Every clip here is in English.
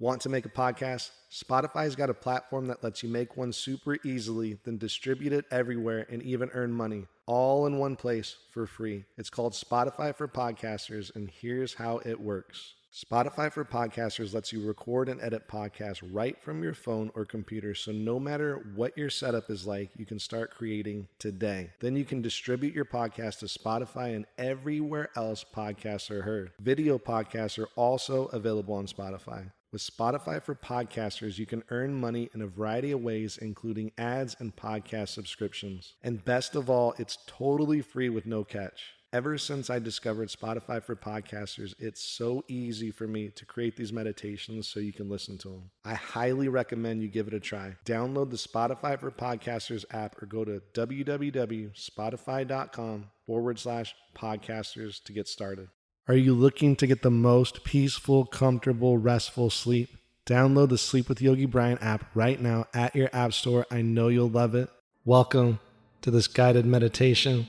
Want to make a podcast? Spotify's got a platform that lets you make one super easily, then distribute it everywhere and even earn money, all in one place for free. It's called Spotify for Podcasters, and here's how it works. Spotify for Podcasters lets you record and edit podcasts right from your phone or computer, so no matter what your setup is like, you can start creating today. Then you can distribute your podcast to Spotify and everywhere else podcasts are heard. Video podcasts are also available on Spotify. With Spotify for Podcasters, you can earn money in a variety of ways, including ads and podcast subscriptions. And best of all, it's totally free with no catch. Ever since I discovered Spotify for Podcasters, it's so easy for me to create these meditations so you can listen to them. I highly recommend you give it a try. Download the Spotify for Podcasters app or go to www.spotify.com/podcasters to get started. Are you looking to get the most peaceful, comfortable, restful sleep? Download the Sleep with Yogi Bryan app right now at your app store. I know you'll love it. Welcome to this guided meditation.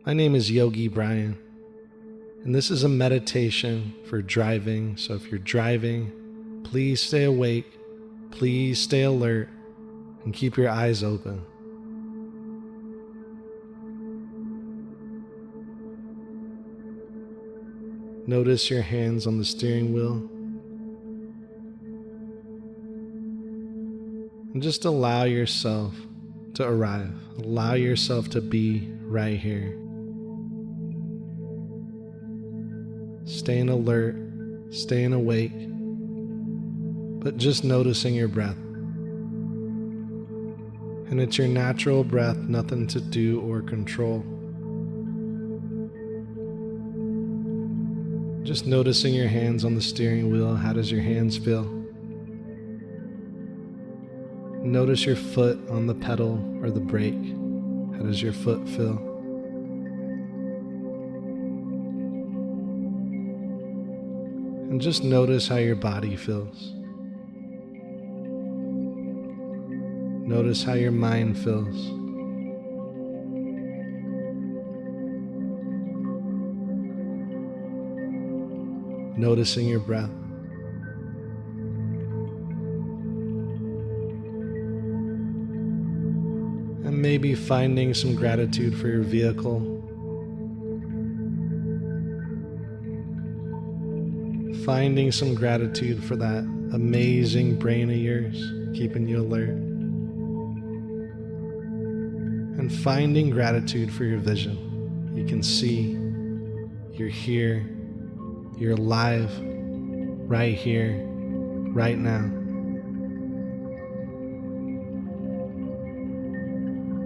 My name is Yogi Bryan, and this is a meditation for driving. So if you're driving, please stay awake, please stay alert, and keep your eyes open. Notice your hands on the steering wheel. And just allow yourself to arrive. Allow yourself to be right here. Staying alert, staying awake, but just noticing your breath. And it's your natural breath, nothing to do or control. Just noticing your hands on the steering wheel. How does your hands feel? Notice your foot on the pedal or the brake. How does your foot feel? And just notice how your body feels. Notice how your mind feels. Noticing your breath. And maybe finding some gratitude for your vehicle. Finding some gratitude for that amazing brain of yours, keeping you alert. And finding gratitude for your vision. You can see, you're here, you're alive, right here, right now.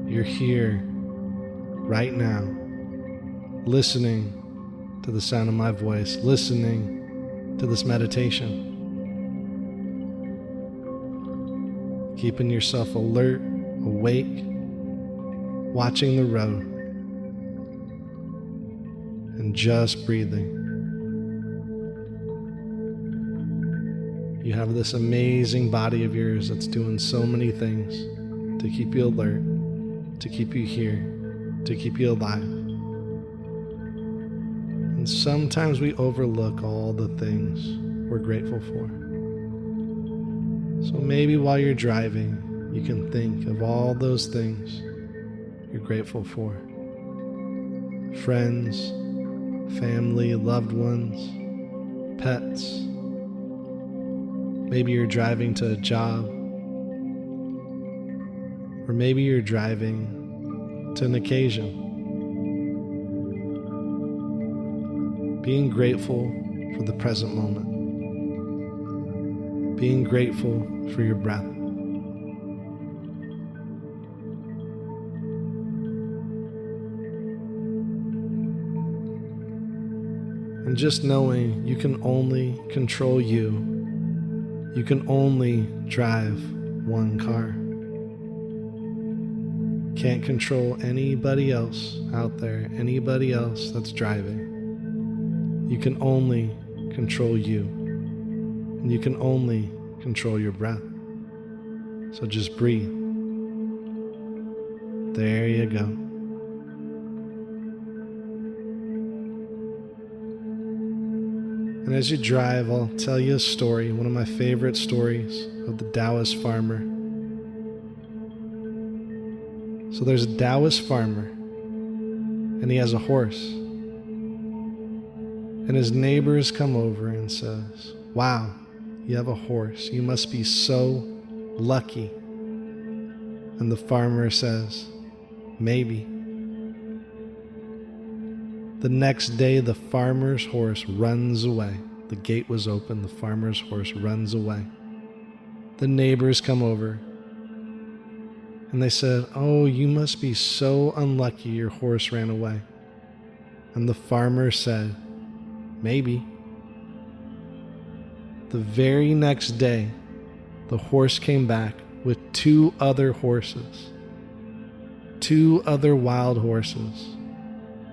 You're here, right now, listening to the sound of my voice, listening to this meditation. Keeping yourself alert, awake, watching the road, and just breathing. You have this amazing body of yours that's doing so many things to keep you alert, to keep you here, to keep you alive. And sometimes we overlook all the things we're grateful for. So maybe while you're driving, you can think of all those things you're grateful for. Friends, family, loved ones, pets. Maybe you're driving to a job, or maybe you're driving to an occasion. Being grateful for the present moment. Being grateful for your breath. And just knowing you can only control you. You can only drive one car. Can't control anybody else out there, anybody else that's driving. You can only control you. And you can only control your breath. So just breathe. There you go. And as you drive, I'll tell you a story, one of my favorite stories of the Taoist farmer. So there's a Taoist farmer, and he has a horse. And his neighbors come over and says, "Wow, you have a horse. You must be so lucky." And the farmer says, "Maybe." The next day, the farmer's horse runs away. The gate was open. The farmer's horse runs away. The neighbors come over and they said, "Oh, you must be so unlucky your horse ran away." And the farmer said, "Maybe." The very next day, the horse came back with 2 other horses, 2 other wild horses.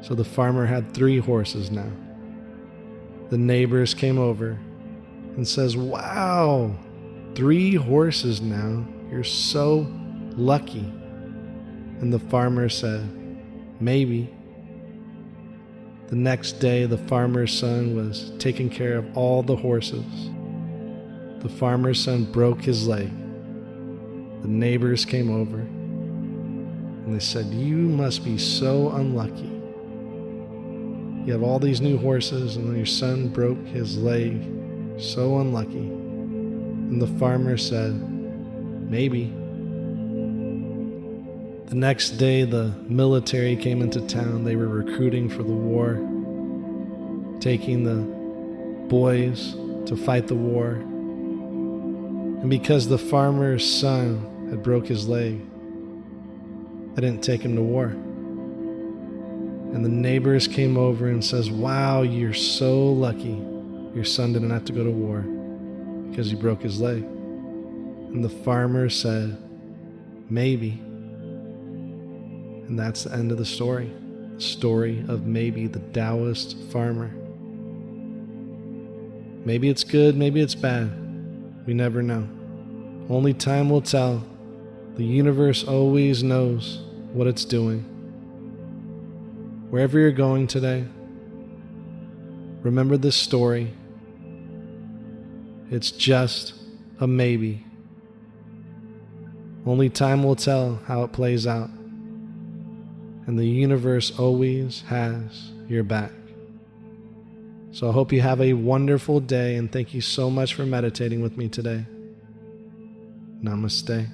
So the farmer had 3 horses now. The neighbors came over and says, "Wow, 3 horses now. You're so lucky." And the farmer said, "Maybe." The next day, the farmer's son was taking care of all the horses. The farmer's son broke his leg. The neighbors came over and they said, "You must be so unlucky. You have all these new horses and then your son broke his leg. So unlucky." And the farmer said, "Maybe." The next day, the military came into town. They were recruiting for the war, taking the boys to fight the war. And because the farmer's son had broke his leg, they didn't take him to war. And the neighbors came over and says, "Wow, you're so lucky. Your son didn't have to go to war because he broke his leg." And the farmer said, "Maybe." And that's the end of the story of maybe the Taoist farmer. Maybe it's good, maybe it's bad. We never know. Only time will tell. The universe always knows what it's doing. Wherever you're going today, remember this story. It's just a maybe. Only time will tell how it plays out. And the universe always has your back. So I hope you have a wonderful day, and thank you so much for meditating with me today. Namaste.